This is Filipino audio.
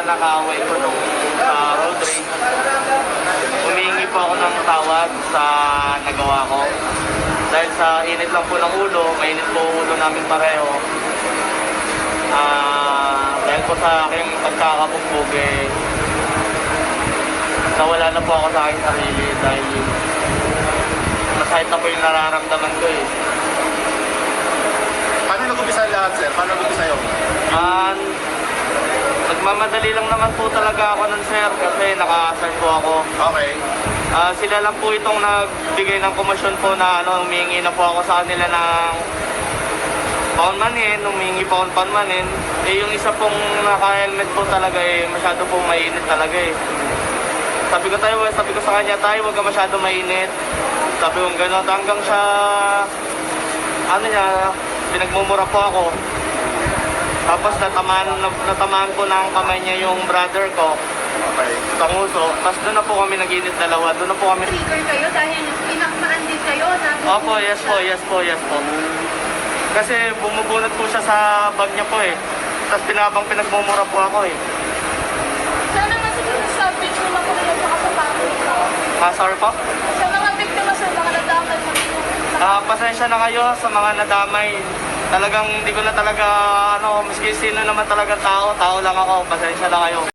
nakaway ko nung sa road rage. Humihingi po ako ng tawad sa nagawa ko. Dahil sa init lang po ng ulo, mainit po ulo namin pareho. Dahil po sa aking pagkakabugbog nawala na po ako sa aking sarili dahil masahit na po yung nararamdaman ko eh. Paano nag-umpisa lahat, sir? Paano nag-umpisa yun? Nagmamadali lang naman po talaga ako nun, sir, kasi naka-assign po ako. Okay. Sila lang po itong nagbigay ng komosyon po na humingi na po ako sa kanila ng paunmanin, humingi po akong paunmanin. Yung isa pong naka-helmet po talaga masyado pong mainit talaga eh. Sabi ko sa kanya, tayo, huwag ka masyado mainit. Sabi ko gano'n, hanggang sa, pinagmumura po ako. Tapos natamaan po ng kamay niya yung brother ko. Okay. Tanguso. Tapos doon na po kami nag-init dalawa. Doon na po kami. Trigger kayo dahil pinakmaan din kayo. Opo, yes po. Kasi bumubunot po siya sa bag niya po eh. Tapos pinagmumura po ako eh. Sana nga siguro sa biktima ko rin sa kapapagod ko. Sorry po? Sa mga biktima sa mga nadamay mo. Pasensya na kayo sa mga nadamay. Talagang hindi ko na talaga, miski sino naman talaga tao lang ako. Pasensya na kayo.